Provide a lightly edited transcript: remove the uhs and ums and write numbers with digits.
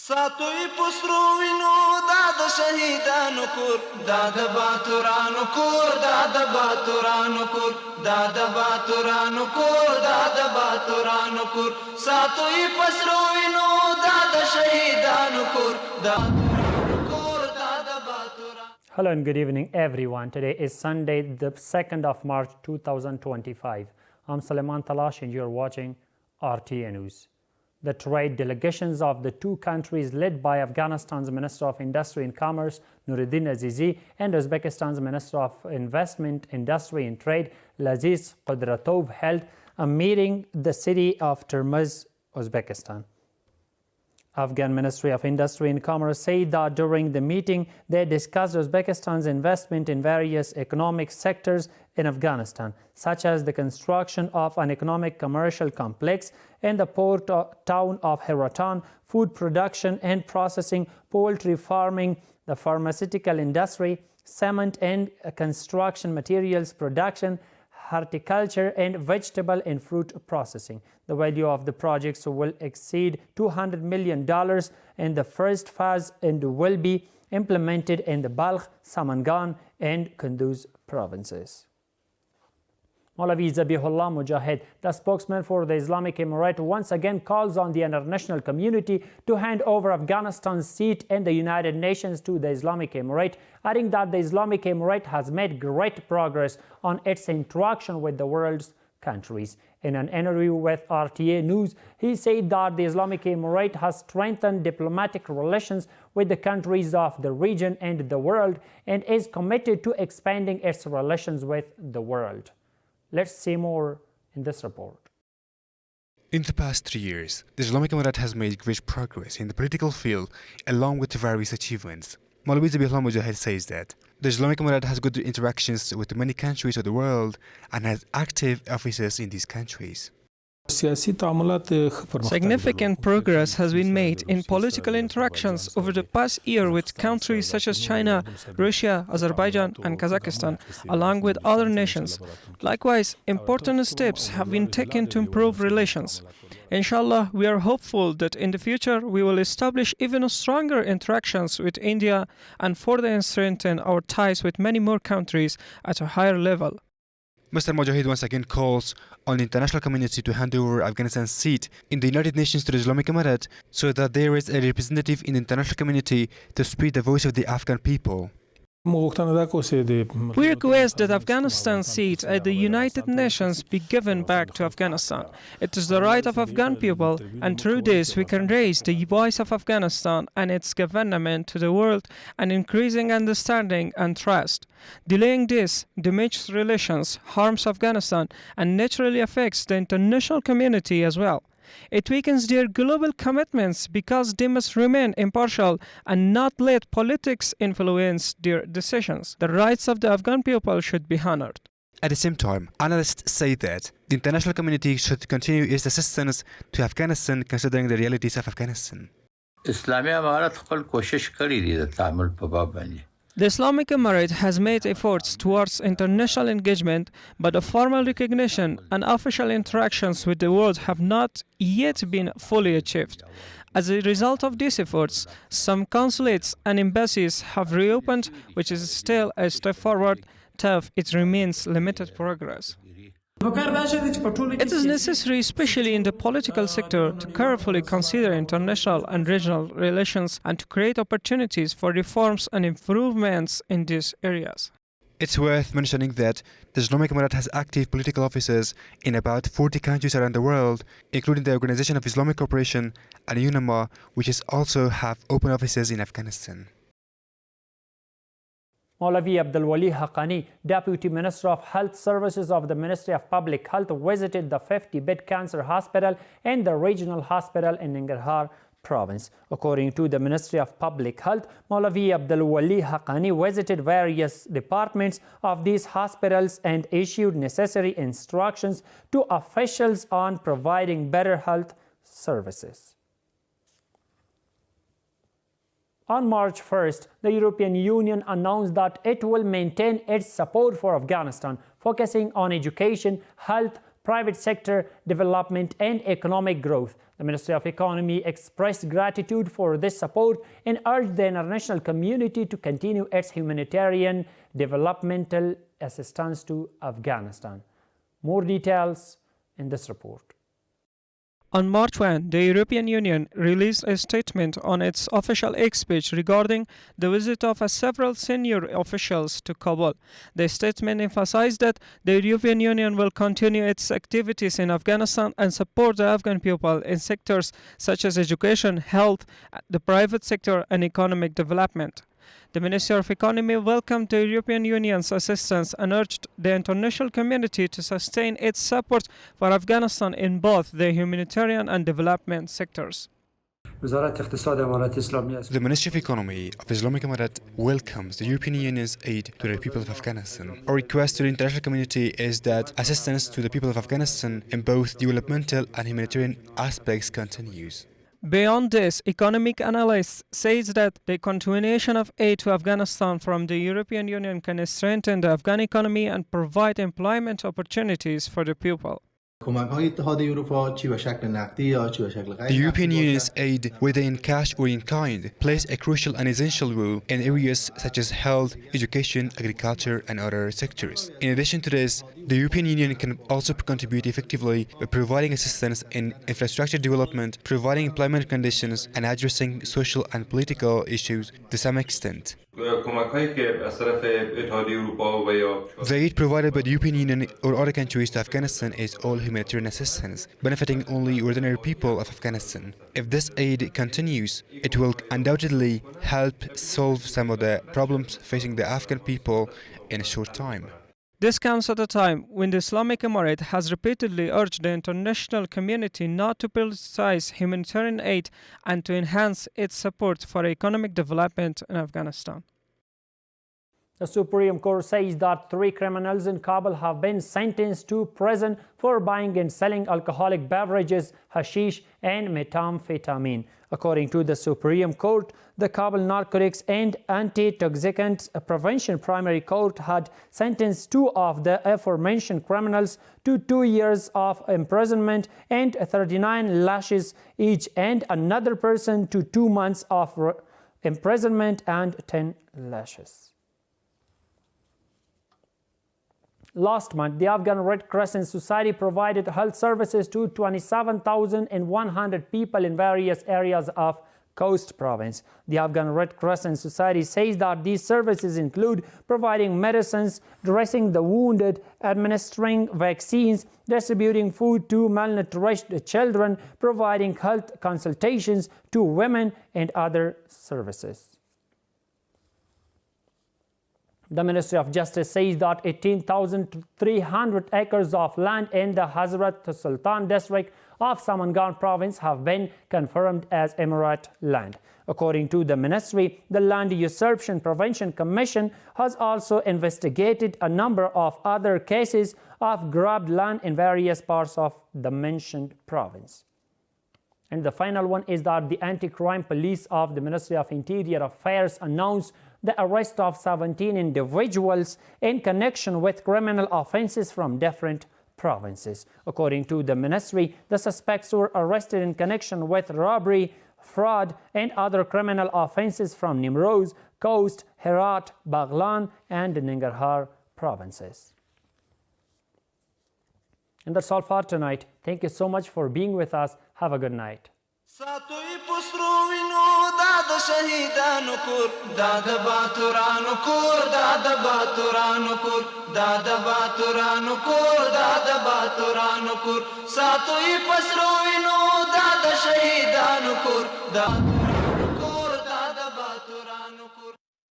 ساتوی پسرو وینو دا د شهیدانو کور دا د باتورانو کور دا د باتورانو کور دا د باتورانو کور دا د باتورانو کور ساتوی پسرو وینو دا د شهیدانو کور دا Hello and good evening everyone. Today is Sunday, the 2nd of March 2025. I'm Suleiman Talash and you're watching RTA News. The trade delegations of the two countries led by Afghanistan's Minister of Industry and Commerce, Nuruddin Azizi, and Uzbekistan's Minister of Investment, Industry and Trade, Laziz Qudratov, held a meeting in the city of Termuz, Uzbekistan. Afghan Ministry of Industry and Commerce said that during the meeting, they discussed Uzbekistan's investment in various economic sectors in Afghanistan, such as the construction of an economic commercial complex in the port town of Heratan, food production and processing, poultry farming, the pharmaceutical industry, cement and construction materials production, horticulture and vegetable and fruit processing. The value of the projects will exceed $200 million in the first phase and will be implemented in the Balkh, Samangan and Kunduz provinces. Maulavi Zabihullah Mujahid, the spokesman for the Islamic Emirate, once again calls on the international community to hand over Afghanistan's seat in the United Nations to the Islamic Emirate, adding that the Islamic Emirate has made great progress on its interaction with the world's countries. In an interview with RTA News, he said that the Islamic Emirate has strengthened diplomatic relations with the countries of the region and the world and is committed to expanding its relations with the world. Let's see more in this report. In the past 3 years, the Islamic Emirate has made great progress in the political field along with various achievements. Maulavi Zabihullah Mujahid says that the Islamic Emirate has good interactions with many countries of the world and has active offices in these countries. Significant progress has been made in political interactions over the past year with countries such as China, Russia, Azerbaijan and Kazakhstan, along with other nations. Likewise, important steps have been taken to improve relations. Inshallah, we are hopeful that in the future we will establish even stronger interactions with India and further strengthen our ties with many more countries at a higher level. Mr. Mujahid once again calls on the international community to hand over Afghanistan's seat in the United Nations to the Islamic Emirate so that there is a representative in the international community to speak the voice of the Afghan people. We request that Afghanistan's seat at the United Nations be given back to Afghanistan. It is the right of Afghan people, and through this we can raise the voice of Afghanistan and its government to the world and increasing understanding and trust. Delaying this damages relations, harms Afghanistan, and naturally affects the international community as well. It weakens their global commitments because they must remain impartial and not let politics influence their decisions. The rights of the Afghan people should be honored. At the same time, analysts say that the international community should continue its assistance to Afghanistan considering the realities of Afghanistan. The Islamic Emirate has made efforts towards international engagement, but the formal recognition and official interactions with the world have not yet been fully achieved. As a result of these efforts, some consulates and embassies have reopened, which is still a step forward, though it remains limited progress. It is necessary, especially in the political sector, to carefully consider international and regional relations and to create opportunities for reforms and improvements in these areas. It's worth mentioning that the Islamic Emirate has active political offices in about 40 countries around the world, including the Organization of Islamic Cooperation and UNAMA, which also have open offices in Afghanistan. Maulavi Abdul Wali Haqqani, Deputy Minister of Health Services of the Ministry of Public Health, visited the 50-bed cancer hospital and the regional hospital in Nangarhar province. According to the Ministry of Public Health, Maulavi Abdul Wali Haqqani visited various departments of these hospitals and issued necessary instructions to officials on providing better health services. On March 1st, the European Union announced that it will maintain its support for Afghanistan, focusing on education, health, private sector development and economic growth. The Ministry of Economy expressed gratitude for this support and urged the international community to continue its humanitarian developmental assistance to Afghanistan. More details in this report. On March 1, the European Union released a statement on its official X page regarding the visit of several senior officials to Kabul. The statement emphasized that the European Union will continue its activities in Afghanistan and support the Afghan people in sectors such as education, health, the private sector, and economic development. The Ministry of Economy welcomed the European Union's assistance and urged the international community to sustain its support for Afghanistan in both the humanitarian and development sectors. The Ministry of Economy of the Islamic Emirate welcomes the European Union's aid to the people of Afghanistan. Our request to the international community is that assistance to the people of Afghanistan in both developmental and humanitarian aspects continues. Beyond this, economic analysts say that the continuation of aid to Afghanistan from the European Union can strengthen the Afghan economy and provide employment opportunities for the people. The European Union's aid, whether in cash or in kind, plays a crucial and essential role in areas such as health, education, agriculture, and other sectors. In addition to this, the European Union can also contribute effectively by providing assistance in infrastructure development, providing employment conditions, and addressing social and political issues to some extent. The aid provided by the European Union or other countries to Afghanistan is all humanitarian assistance, benefiting only ordinary people of Afghanistan. If this aid continues, it will undoubtedly help solve some of the problems facing the Afghan people in a short time. This comes at a time when the Islamic Emirate has repeatedly urged the international community not to politicize humanitarian aid and to enhance its support for economic development in Afghanistan. The Supreme Court says that 3 criminals in Kabul have been sentenced to prison for buying and selling alcoholic beverages, hashish, and methamphetamine. According to the Supreme Court, the Kabul Narcotics and Anti-Toxicants Prevention Primary Court had sentenced 2 of the aforementioned criminals to 2 years of imprisonment and 39 lashes each, and another person to 2 months of imprisonment and 10 lashes. Last month, the Afghan Red Crescent Society provided health services to 27,100 people in various areas of Khost province. The Afghan Red Crescent Society says that these services include providing medicines, dressing the wounded, administering vaccines, distributing food to malnourished children, providing health consultations to women, and other services. The Ministry of Justice says that 18,300 acres of land in the Hazrat Sultan district of Samangan province have been confirmed as Emirate land. According to the ministry, the Land Usurpation Prevention Commission has also investigated a number of other cases of grabbed land in various parts of the mentioned province. And the final one is that the Anti-Crime Police of the Ministry of Interior Affairs announced the arrest of 17 individuals in connection with criminal offenses from different provinces. According to the ministry, the suspects were arrested in connection with robbery, fraud, and other criminal offenses from Nimroz, Khost, Herat, Baghlan, and Nangarhar provinces. And that's all for tonight. Thank you so much for being with us. Have a good night. ساتوی پسرو وینو داد شهیدانو کور داد باتورانو کور داد باتورانو کور داد باتورانو کور داد باتورانو کور ساتوی پسرو وینو داد شهیدانو کور